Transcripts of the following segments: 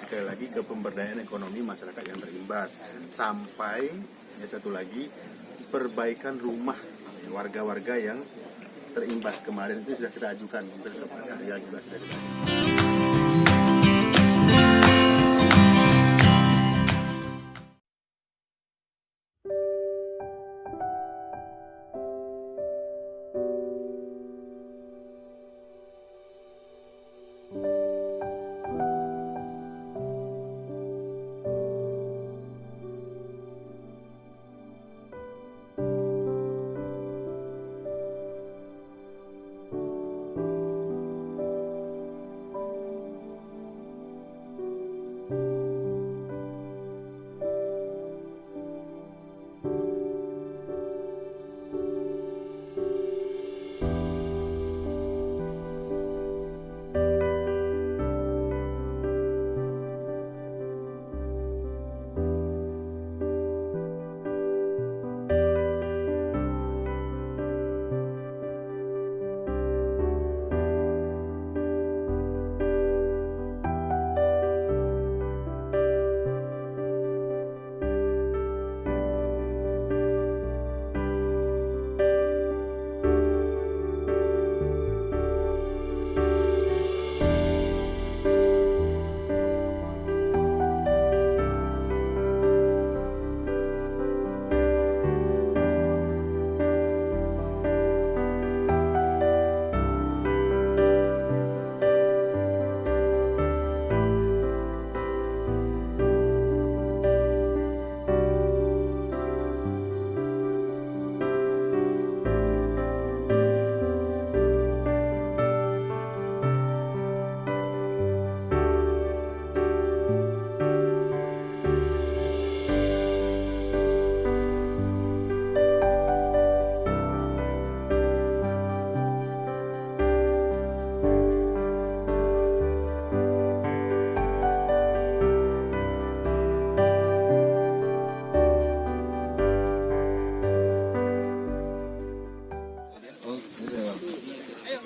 Sekali lagi ke pemberdayaan ekonomi masyarakat yang terimbas, sampai satu lagi perbaikan rumah warga-warga yang terimbas. Kemarin itu sudah kita ajukan ke Pak Syahrial juga sudah kita.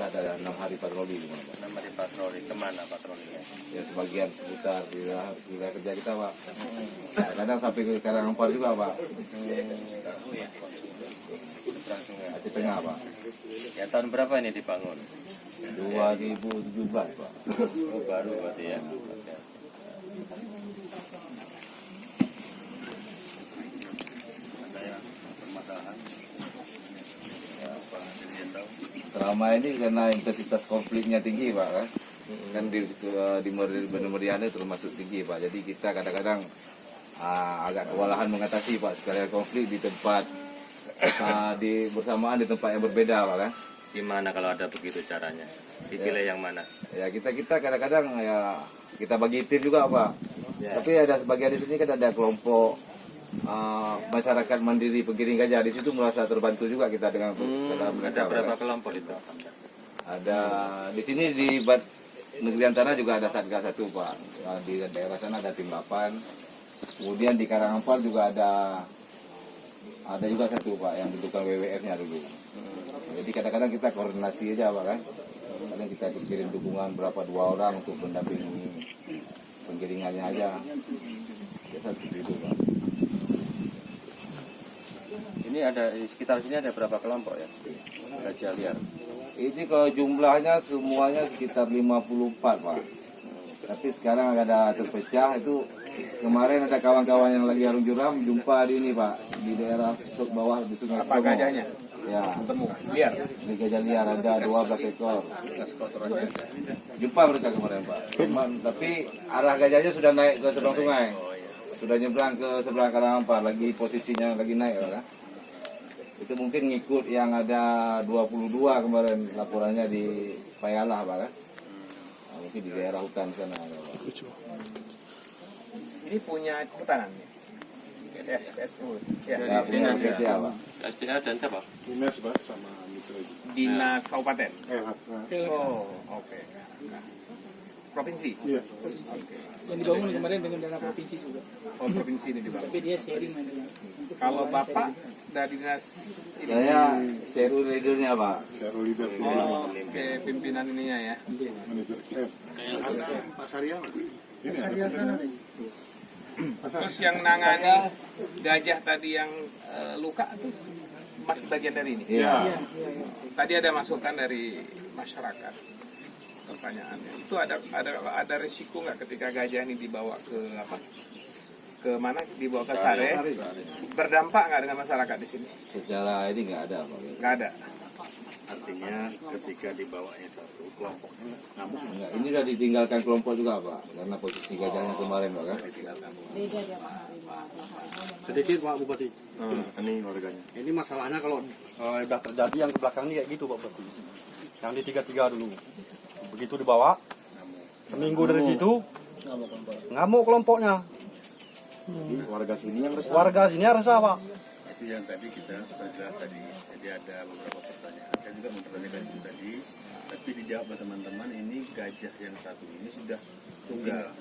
Ada 6 hari patroli di mana, Pak? 6 hari patroli, kemana patrolinya? Ya sebagian seputar di wilayah kerja kita, Pak. Kadang sampai ke Karangempar juga, Pak. Aceh Tengah, Pak. Ya tahun berapa ini dibangun? 2017, Pak. Oh baru berarti ya. Ada yang permasalahan? Ya, apa yang tahu? Selama ini karena intensitas konfliknya tinggi, Pak, kan? Kan di Meriana termasuk tinggi, Pak. Jadi kita kadang-kadang agak kewalahan mengatasi, Pak, sekalian konflik di tempat bersamaan di tempat yang berbeda, Pak, kan? Gimana kalau ada begitu caranya? Dipilih yang mana? Ya kita kadang-kadang ya kita bagi tim juga, Pak. Ya. Tapi ada sebagian di sini kan ada kelompok masyarakat mandiri penggiring gajah, di situ merasa terbantu juga kita dengan Ada berapa kelompok itu? Ada di sini di Negeri Antara juga ada Satgas 1, Pak. Di daerah sana ada tim 8. Kemudian di Karangempar juga ada juga 1, Pak, yang bentukan WWF-nya dulu. Jadi kadang-kadang kita koordinasi aja, Pak, kan. Kadang kita kirim dukungan berapa 2 orang untuk mendampingi penggiringannya aja. Biasa seperti itu, Pak. Ini ada di sekitar sini ada berapa kelompok ya? Gajah liar. Ini kalau jumlahnya semuanya sekitar 54, Pak. Tapi sekarang ada terpecah itu. Kemarin ada kawan-kawan yang lagi arung juram jumpa di ini, Pak, di daerah bawah di Sungai Apa gajahnya? Ya. Ketemu liar. Di gajah liar ada 12 ekor. Jumpa mereka kemarin, Pak. Tapi arah gajahnya sudah naik ke seberang sungai. Sudah nyebrang ke seberang Karangempar, lagi posisinya lagi naik, Pak. Itu mungkin ngikut yang ada 22 kemarin laporannya di Payalah, Pak, kan? Mungkin di daerah hutan sana, Pak. Ini punya kehutanan nih. SSU. Ya. Ya, punya SPCA, Pak. SPA dan siapa? Dinas, Pak, sama mitra itu. Dinas Kabupaten. Oh. Oh, oke. Provinsi. Iya. Oke. Yang dibangun kemarin dengan dana provinsi juga. Oh, provinsi ini dibangun. Tapi dia sharing dengan Kalau Bapak dari dinas ini. Saya seru leadernya, Pak. Share leader. Oh, oke, pimpinan ininya ya. Manajer. Pak Syahrial. Ini ada Terus yang nangani gajah tadi yang luka tuh masih bagian dari ini. Iya. Tadi ada masukan dari masyarakat. Pertanyaannya itu ada risiko nggak ketika gajah ini dibawa ke apa? Ke mana? Dibawa ke Sare. Berdampak nggak dengan masyarakat di sini? Secara ini nggak ada Pak. Nggak ada. Artinya ketika dibawanya satu kelompoknya ngamuk Enggak, ini udah ditinggalkan kelompok juga Pak, karena posisi gajahnya kemarin Pak kan. Beda dia Pak hari ini. Sedikit Pak Bupati. ini warganya. Ini masalahnya kalau udah terjadi yang ke belakang ini kayak gitu Pak Bupati. Yang di 33 dulu. Begitu dibawa, seminggu dari situ ngamuk kelompoknya. Warga sini yang resah. Warga sini resah Pak. Itu yang tadi kita sudah jelas tadi. Jadi ada beberapa pertanyaan. Saya juga mempertanyakan itu tadi. Tapi dijawab oleh teman-teman, ini gajah yang satu ini sudah tunggal.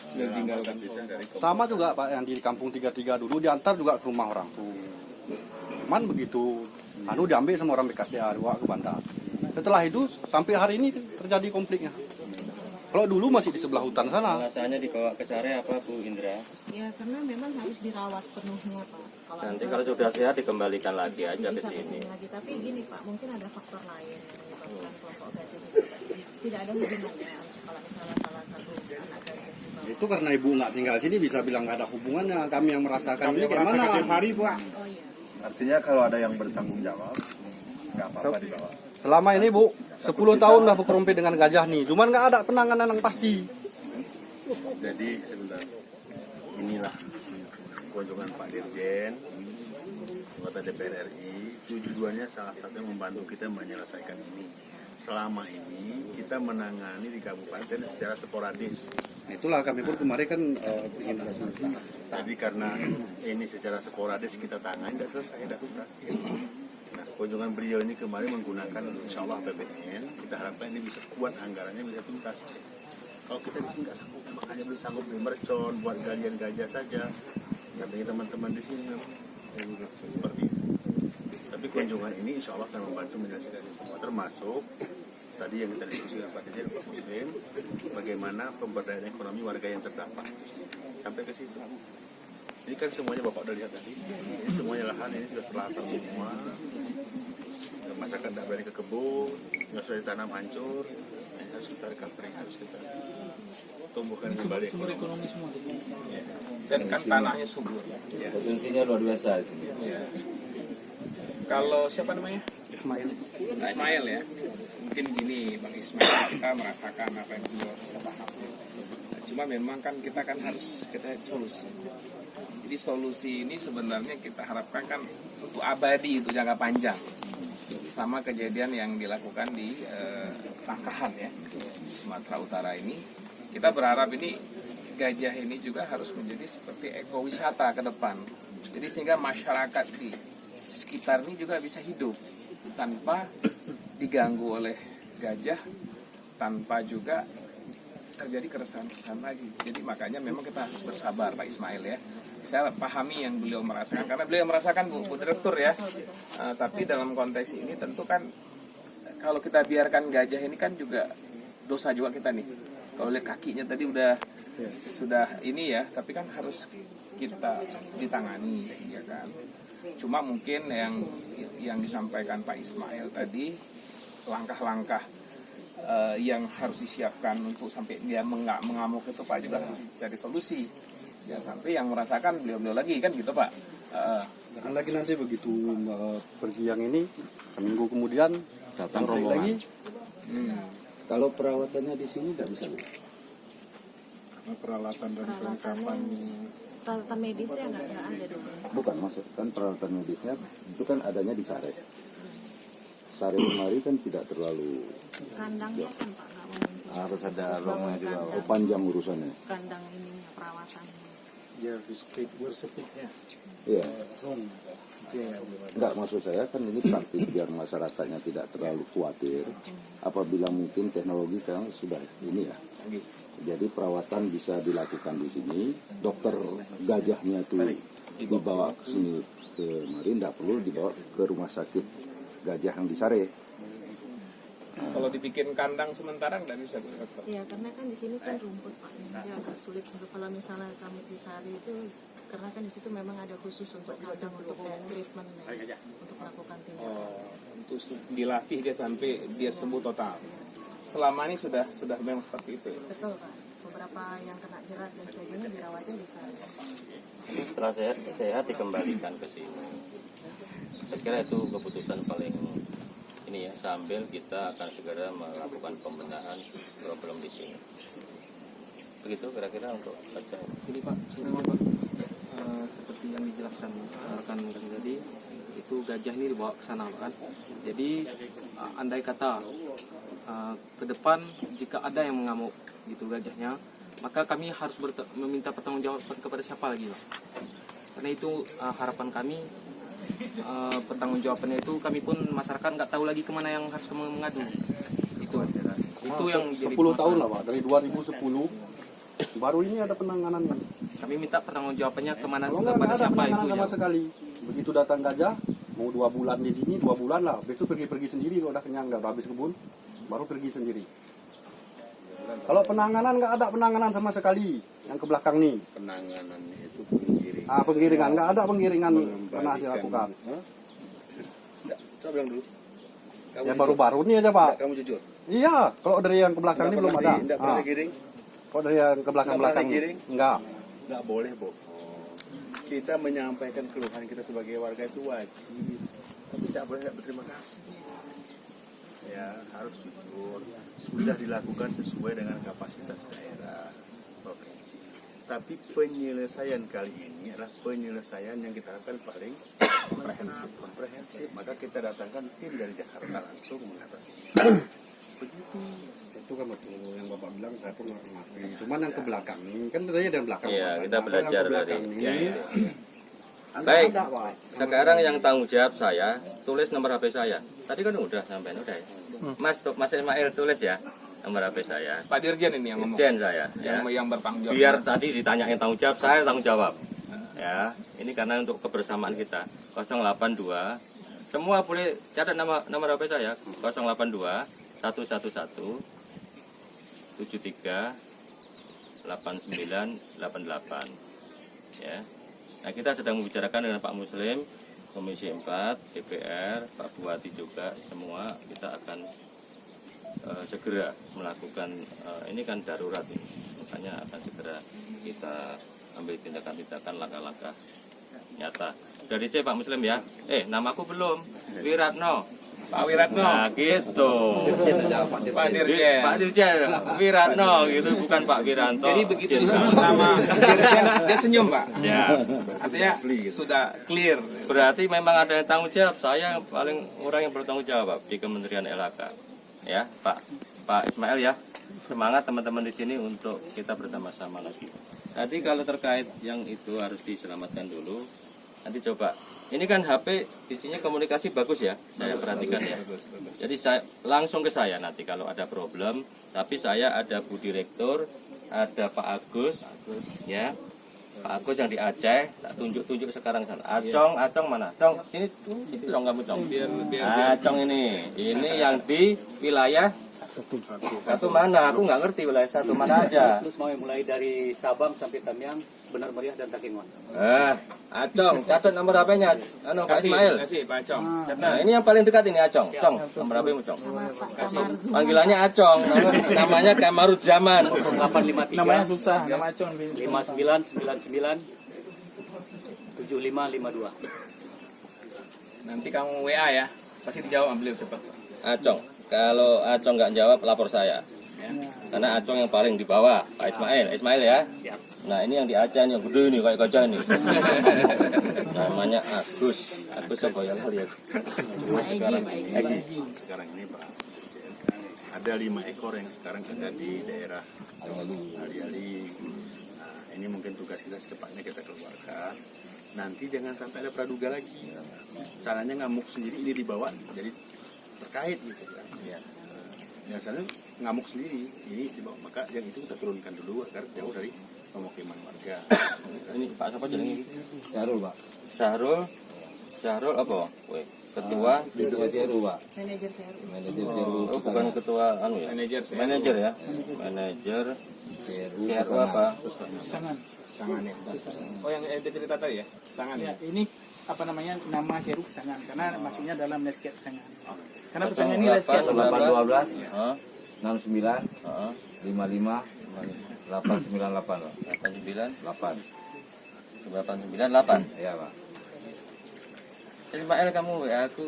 Sudah tinggalkan bisa dari kelompok. Sama juga Pak yang di kampung 33 dulu diantar juga ke rumah orang tuh. Cuman begitu diambil sama orang BKSDA dibawa ke bandar. Setelah itu sampai hari ini terjadi konfliknya. Kalau dulu masih di sebelah hutan sana. Alasannya dibawa ke Sare apa Bu Indra? Ya karena memang harus dirawat sepenuhnya Pak. Nanti misalnya kalau sudah sehat dikembalikan lagi aja ke bisa sini. kesini lagi. Tapi gini Pak, mungkin ada faktor lain yang menyebabkan kelompok gajah itu tidak ada hubungannya. Kalau misalnya salah satu anak gajah dibawa. Itu karena ibu nggak tinggal sini bisa bilang nggak ada hubungannya. Kami yang merasakan ini gimana? Oh iya. Artinya kalau ada yang bertanggung jawab, nggak apa-apa dibawa. Selama ini Bu, 10 tahun dah berkerumpi dengan gajah nih. Cuman nggak ada penanganan yang pasti. Jadi sebentar, inilah kunjungan Pak Dirjen, anggota DPR RI. Tujuannya salah satunya membantu kita menyelesaikan ini. Selama ini kita menangani di kabupaten secara sporadis. Itulah kami pun kemarin kan ingin Jadi karena ini secara sporadis kita tangani, tidak selesai, tidak tuntas. Nah, kunjungan beliau ini kemarin menggunakan insya Allah APBN. Kita harapkan ini bisa kuat, anggarannya bisa tuntas. Kalau kita di sini nggak sanggup, makanya belum sanggup beli mercon, buat galian gajah saja. Tapi teman-teman di sini seperti itu. Tapi kunjungan ini insya Allah akan membantu menyelesaikan ini semua, termasuk tadi yang kita diskusikan Pak Dirjen, Pak Muslim, bagaimana pemberdayaan ekonomi warga yang terdampak sampai ke situ. Ini kan semuanya Bapak udah lihat tadi, ini semuanya lahan ini sudah terlantar semua, masyarakat tidak berani ke kebun, nggak sudah ditanam hancur, harus kita recovery, harus kita tumbuhkan kembali Sumber ekonomi. ekonomi semua di sini. Dan kan tanahnya subur. Potensinya luar biasa di sini. Ya. Kalau siapa namanya? Ismail ya. Mungkin gini Bang Ismail, kita merasakan apa yang beliau bisa paham. Cuma memang kan kita harus solusi. Jadi solusi ini sebenarnya kita harapkan kan untuk abadi, itu jangka panjang. Sama kejadian yang dilakukan di Tangkahan ya, Sumatera Utara ini. Kita berharap ini gajah ini juga harus menjadi seperti ekowisata ke depan. Jadi sehingga masyarakat di sekitar ini juga bisa hidup tanpa diganggu oleh gajah, tanpa juga terjadi keresahan-keresahan lagi. Jadi makanya memang kita harus bersabar Pak Ismail ya. Saya pahami yang beliau merasakan, karena beliau merasakan Bu Direktur ya. Tapi dalam konteks ini tentu kan kalau kita biarkan gajah ini kan juga dosa juga kita nih. Kalau lihat kakinya tadi sudah ini ya, tapi kan harus kita ditangani ya kan. Cuma mungkin yang disampaikan Pak Ismail tadi, langkah-langkah yang harus disiapkan untuk sampai dia mengamuk itu Pak juga harus cari solusi. Ya sampai yang merasakan beliau-beliau lagi kan gitu Pak. Jangan lagi nanti begitu pergi yang ini seminggu kemudian Datang konflik rombongan. lagi. Kalau perawatannya di sini nggak bisa Bu. Peralatan dan Peralatannya peralatan medisnya nggak ada di sini. Bukan, maksud kan peralatan medisnya itu kan adanya di Sare. Sare kemari kan tidak terlalu Kandangnya kan Pak nggak mungkin. Harus ada rombongan juga Pak. panjang urusannya. Kandang ininya perawatannya. Iya. Enggak, maksud saya kan ini praktis biar masyarakatnya tidak terlalu khawatir. Apabila mungkin teknologi kan sudah ini ya. Jadi perawatan bisa dilakukan di sini. Dokter gajahnya itu dibawa ke sini kemarin, tidak perlu dibawa ke rumah sakit gajah yang di Sare. Kalau dibikin kandang sementara nggak bisa Bu, dokter. Iya, karena kan di sini kan rumput Pak, jadi agak sulit untuk kalau misalnya kami di Sari itu, karena kan di situ memang ada khusus untuk kandang untuk treatment ya, untuk melakukan tindakan. Untuk dilatih dia sampai dia sembuh total. Selama ini sudah memang seperti itu. Ya? Betul Pak, beberapa yang kena jerat dan sebagainya dirawatnya di Sari. Setelah sehat dikembalikan ke sini. Saya kira itu keputusan paling ini ya, sambil kita akan segera melakukan pembenahan problem di sini. Begitu kira-kira untuk baca. Ini Pak, sebenarnya Pak, seperti yang dijelaskan rekan tadi, itu gajah ini dibawa ke sana kan. Jadi andai kata ke depan jika ada yang mengamuk gitu gajahnya, maka kami harus meminta pertanggungjawaban kepada siapa lagi Pak? Karena itu harapan kami, pertanggungjawabannya itu kami pun masyarakat nggak tahu lagi kemana yang harus mengadu. Itu yang jadi 10 tahun lah Pak, dari 2010 baru ini ada penanganannya. Kami minta pertanggungjawabannya kemana, Kalau nggak kepada ada siapa penanganan itu sama ya. sekali. Begitu datang gajah, mau 2 bulan di sini, 2 bulan lah. Besok pergi sendiri kalau udah kenyang, udah habis kebun, baru pergi sendiri. Kalau penanganan nggak ada penanganan sama sekali. Yang ke belakang nih. Penanganannya itu penggiringan. Penggiringan nggak ada penggiringan pernah dilakukan. Coba bilang dulu. Ya baru-baru nih aja Pak. Kamu jujur. Iya, kalau dari yang ke belakang ini belum ada. Tidak pernah digiring. Kalau dari yang ke belakang digiring? enggak. Nggak boleh bohong. Kita menyampaikan keluhan kita sebagai warga itu wajib, tapi tidak boleh nggak berterima kasih. Ya harus jujur. Sudah dilakukan sesuai dengan kapasitas daerah provinsi. Tapi penyelesaian kali ini adalah penyelesaian yang kita harapkan paling komprehensif. Maka kita datangkan tim dari Jakarta langsung mengatasi. Begitu. Itu kan betul yang Bapak bilang, saya pun mengerti. Cuman yang ke belakang ini kan tadi ada yang belakang. Iya, Pak. kita Kalau belajar yang ke belakang dari- ini, ya. ada, Baik. Pak. Sekarang yang tanggung jawab saya, tulis nomor HP saya. Tadi kan udah sampai, udah ya. Mas Ismail tulis ya nomor HP saya. Pak Dirjen ini yang ngomong. Dirjen saya, ya. Yang bertanggung jawab. Biar tadi ditanyain tanggung jawab, saya tanggung jawab. Ya, ini karena untuk kebersamaan kita. 082. Semua boleh catat nomor HP saya. 082 111 73 8988. Ya. Nah, kita sedang membicarakan dengan Pak Muslim, Komisi 4, DPR, Pak Buati juga, semua kita akan segera melakukan ini kan darurat ini. Makanya akan segera kita ambil tindakan-tindakan langkah-langkah nyata. Dari saya Pak Muslim ya. Namaku belum. Wiratno. Pak Wiratno. Nah, gitu. Pak Dirjen. Pak Dirjen Wiratno gitu, bukan Pak Wiranto. Jadi begitu disebut nama Dirjen, dia senyum Pak. Ya. Artinya sudah clear. Berarti memang ada yang tanggung jawab. Saya yang paling orang yang bertanggung jawab Pak, di Kementerian LHK. Ya, Pak Ismail ya. Semangat teman-teman di sini untuk kita bersama-sama lagi. Nanti kalau terkait yang itu harus diselamatkan dulu. Nanti coba. Ini kan HP isinya komunikasi bagus ya, saya perhatikan ya. Jadi saya langsung ke saya nanti kalau ada problem. Tapi saya ada Bu Direktur, ada Pak Agus, ya. Pak Agus yang di Aceh, tak tunjuk sekarang sana. Acong mana? Cong, sini dong kamu Cong. Acong ini yang di wilayah satu mana? Aku nggak ngerti wilayah satu mana aja. Terus mau mulai dari Sabang sampai Tamiang, Benar Meriah dan Takengon. Acong, catat nomor HP-nya. Pak Ismail. Kasih Pak Acong. Nah, ini yang paling dekat ini Acong. Cong, nomor HP-mu Cong. Panggilannya Acong, namanya Kamaruzzaman. 0853 Namanya susah, nama Acong. 5999 7552. Nanti kamu WA ya. Pasti dijawab beliau cepat. Acong, kalau Acong nggak jawab lapor saya. Karena Acong yang paling di bawah, Pak Ismail ya. Nah ini yang di Aceh yang gede nih kayak gajah nih. Namanya Agus apa ya lihat. Sekarang ini Pak, ada 5 ekor yang sekarang ada di daerah Ali-Ali. Nah, ini mungkin tugas kita secepatnya kita keluarkan. Nanti jangan sampai ada praduga lagi. Sananya ngamuk sendiri ini dibawa jadi terkait gitu kan. Biasanya ngamuk sendiri ini dibawa, maka yang itu kita turunkan dulu agar jauh dari pemukiman warga. Ini Pak siapa jenenge iki? Syahrul, Pak. Syahrul apa? Weh. Ketua Itu CRU, Pak. Manajer CRU. Manajer CRU. Oh, bukan ketua anu ya? Manajer CRU. Manajer ya. Manajer CRU apa? Sangan. Sangan ya. Oh yang ente cerita tadi ya? Sangan Ya, ya. ini apa namanya nama Seru Sangan karena maksudnya dalam landscape Sangan. Karena pesannya ini landscape 812 Heeh. 69 Heeh. 55 898, Pak. 89 8. 898. Ya, Pak. Ismail kamu ya aku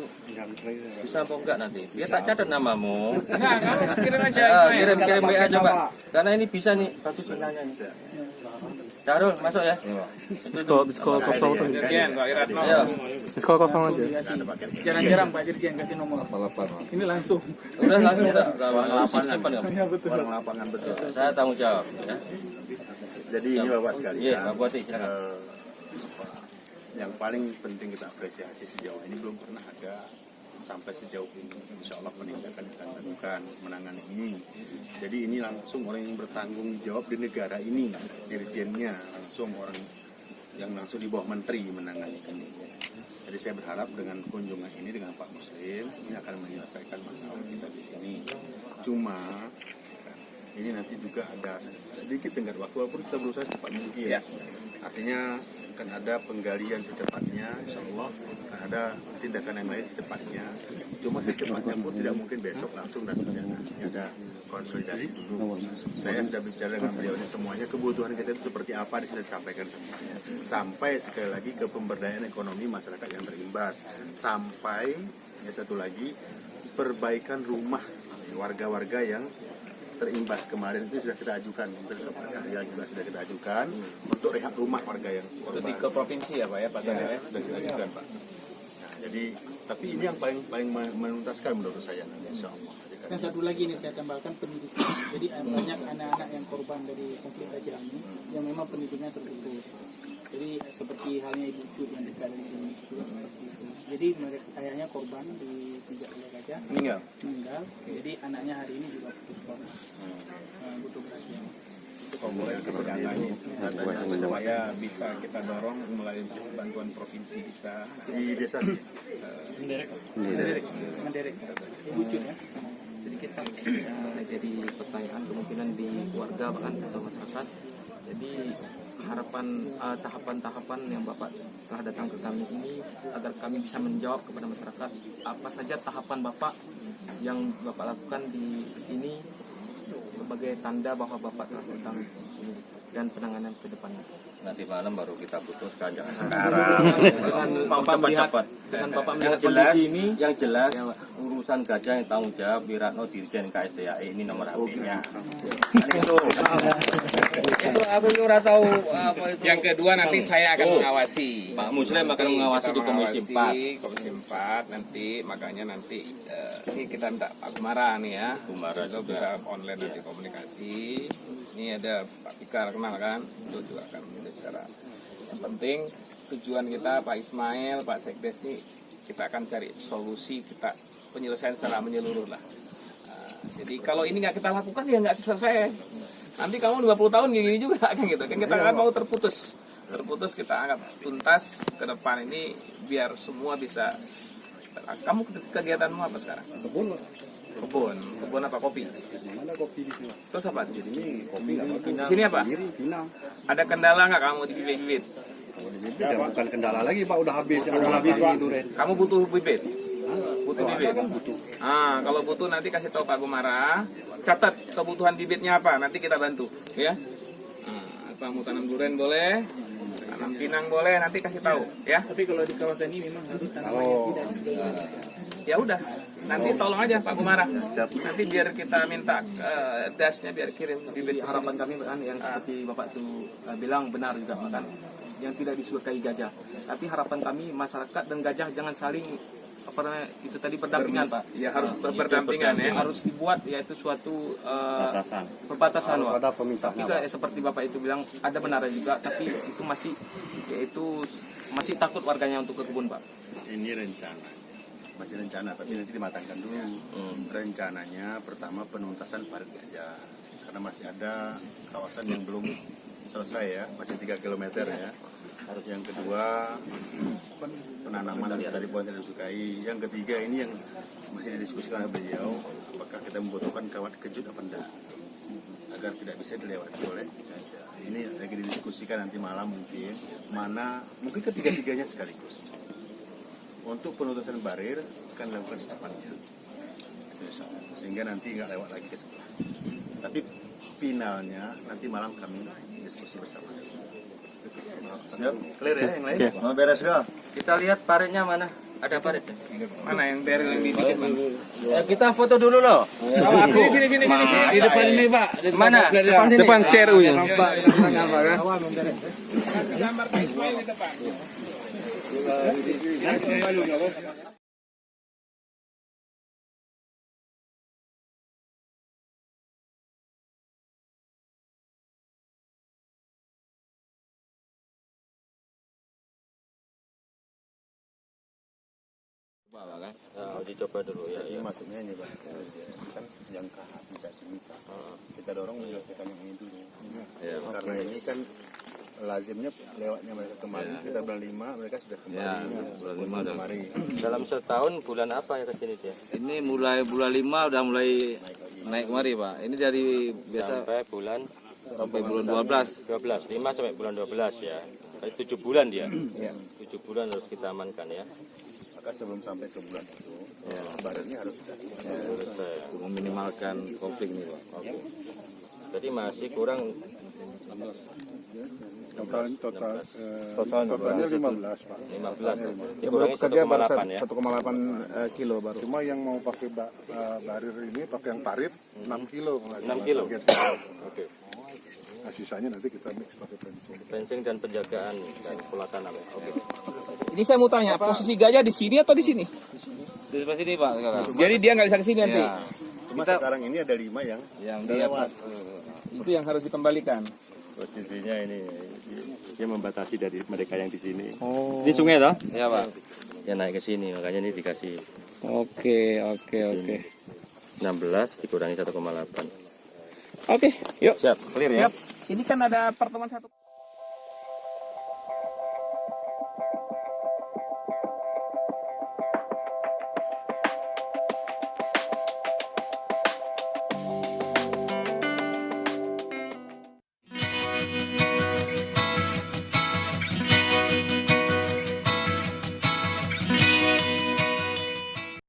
bisa apa enggak nanti? Dia tak catat namamu. Nah, kamu kirim aja Ah, Ismail. kirim WA coba. Karena ini bisa nih bagus nanya nih. Carul masuk ya. Iya, Pak. Skor kosong tuh. Dirjen, Pak Iratno. Ayo. Skor kosong aja. jarang-jarang Pak Dirjen kasih nomor. 88, Pak. Ini langsung. Udah langsung tak? Simpan ya. Ya betul. Orang lapangan betul. Saya tanggung jawab ya. Jadi ini Bapak sekalian. Iya, Pak Bupati silakan. Yang paling penting kita apresiasi sejauh ini belum pernah ada sampai sejauh ini. Insya Allah penindakan kita lakukan menangani ini. Jadi ini langsung orang yang bertanggung jawab di negara ini, dirjennya langsung orang yang langsung di bawah menteri menangani ini. Jadi saya berharap dengan kunjungan ini dengan Pak Muslim ini akan menyelesaikan masalah kita di sini. Cuma ini nanti juga ada sedikit tenggat waktu walaupun kita berusaha secepat mungkin. Artinya akan ada penggalian secepatnya, insya Allah akan ada tindakan yang lain secepatnya. Cuma secepatnya pun tidak mungkin besok langsung dan ini ada konsolidasi dulu. Saya sudah bicara dengan beliau ini semuanya kebutuhan kita itu seperti apa sudah disampaikan semuanya. Sampai sekali lagi ke pemberdayaan ekonomi masyarakat yang terimbas. Sampai ya satu lagi perbaikan rumah warga-warga yang terimbas kemarin itu sudah kita ajukan ke Pak Syahril juga sudah kita ajukan untuk rehab rumah warga yang Itu korban. ke provinsi ya Pak ya, Pak Tanda ya? Sudah kita ajukan Pak. Nah, jadi tapi ini yang paling menuntaskan menurut saya nanti insya Allah. Dan satu lagi ini saya tambahkan pendidikan. Jadi banyak anak-anak yang korban dari konflik gajah ini yang memang pendidikannya terputus. Jadi seperti halnya ibu yang dekat dari sini juga seperti itu. Jadi mereka ayahnya korban dipijak oleh gajah, meninggal. Jadi anaknya hari ini juga putus sekolah. Butuh perhatian. Komunikasi datanya supaya bisa kita dorong melalui bantuan provinsi bisa Di desa sih. Menderek. Wujud ya. sedikit Pak, jadi pertanyaan kemungkinan di keluarga bahkan atau masyarakat. Jadi harapan tahapan-tahapan yang Bapak telah datang ke kami ini agar kami bisa menjawab kepada masyarakat apa saja tahapan Bapak yang Bapak lakukan di sini sebagai tanda bahwa Bapak telah datang di sini dan penanganan ke depannya. Nanti malam baru kita putuskan, jangan Dengan Bapak melihat cepat. dengan Bapak Yang melihat jelas, kondisi ini, yang jelas urusan gajah yang tanggung jawab Wiratno Dirjen KSDAE ini nomor HP-nya. Itu aku ora tahu apa itu. Yang kedua nanti saya akan mengawasi. Pak Muslim akan Nanti mengawasi kita di Komisi 4. Komisi 4 nanti makanya nanti ini kita minta Pak Gumara nih ya. Gumara Itu juga. bisa online nanti komunikasi. Ini ada Pak Fikar kenal kan? Itu juga akan secara. Yang penting tujuan kita Pak Ismail, Pak Sekdes nih kita akan cari solusi kita penyelesaian secara menyeluruh lah. Jadi kalau ini nggak kita lakukan ya nggak selesai. Nanti kamu 50 tahun gini juga kan gitu. Kan kita nggak mau terputus kita anggap tuntas ke depan ini biar semua bisa. Kamu kegiatanmu apa sekarang? Kebun apa kopi? Mana kopi di sini? Terus apa? Ini kopi Di sini apa? Pinang. Ada kendala nggak kamu di bibit? Ya, bukan kendala lagi Pak, udah habis. Udah habis Pak. Kamu butuh bibit? Butuh bibit? Kan butuh. Kalau butuh nanti kasih tahu Pak Gumara. Catat kebutuhan bibitnya apa, nanti kita bantu, ya. Kamu tanam durian boleh, tanam pinang boleh, nanti kasih tahu, ya. Tapi kalau di kawasan ini memang harus tanamannya tidak. Ya udah, nanti tolong aja Pak Gumara. Nanti biar kita minta dasnya biar kirim bibit. harapan kami kan yang seperti Bapak itu bilang benar juga kan, yang tidak disukai gajah. Tapi harapan kami masyarakat dan gajah jangan saling apa namanya itu tadi berdampingan Pak. Ya harus berdampingan ya. Harus dibuat yaitu suatu perbatasan Harus Pak. ada pemisahnya, Tapi seperti Bapak itu bilang ada benarnya juga, tapi itu masih takut warganya untuk ke kebun Pak. Ini rencana. Masih rencana, tapi nanti dimatangkan dulu. Rencananya pertama penuntasan parit gajah. Karena masih ada kawasan yang belum selesai ya, masih 3 km ya. Yang kedua penanaman dari pohon yang disukai. Yang ketiga ini yang masih didiskusikan oleh beliau, apakah kita membutuhkan kawat kejut apa enggak, agar tidak bisa dilewati oleh gajah. Ini lagi didiskusikan nanti malam mungkin ketiga-tiganya sekaligus. Untuk penutusan barir akan dilakukan secepatnya, sehingga nanti nggak lewat lagi ke sebelah. Tapi finalnya nanti malam kami diskusi bersama. Clear ya yang lain? Mau beres gak? Kita lihat paritnya mana? Ada parit ya? Mana yang barrel yang dibikin, Bang? Kita foto dulu loh. Sini. Di depan ini Pak. Mana? Depan CRU-nya. Gambar Pak Ismail di depan. Uji coba dulu ya. Jadi maksudnya ini Pak, kan jangka tidak bisa. Kita dorong menyelesaikan yang ini dulu. Karena ini kan lazimnya lewatnya mereka kemarin sekitar bulan 5 mereka sudah kembali. Bulan 5 udah. Kemari. Dalam setahun bulan apa ya kesini dia? Ini mulai bulan 5 udah mulai naik kemari Pak. Ini dari biasa Sampai bulan sampai bulan 12. 12, 5 sampai bulan 12 ya. 7 bulan dia. 7 bulan harus kita amankan ya. Maka sebelum sampai ke bulan itu, badannya harus sudah Meminimalkan konflik ini Pak. Oke. Jadi masih kurang Totalnya 15 Pak. 15. Dikurangi 1,8 ya. 1,8 kilo baru. Cuma yang mau pakai barir ini pakai yang parit 6 kilo. 6 kilo. Oke. Nah, sisanya nanti kita mix pakai fencing. Fencing dan penjagaan dan pola tanam ya. Oke. Ini saya mau tanya, posisi gajah di sini atau di sini? Di sebelah sini Pak sekarang. Jadi dia nggak bisa ke sini nanti. Ya. Cuma sekarang ini ada 5 yang Di atas. Itu yang harus dikembalikan. Posisinya ini dia membatasi dari mereka yang di sini. Ini sungai toh? Ya Pak. Ya naik ke sini makanya ini dikasih Oke. 16 dikurangi 1,8. Oke, yuk. Siap, clear ya. Siap. Ini kan ada pertemuan satu.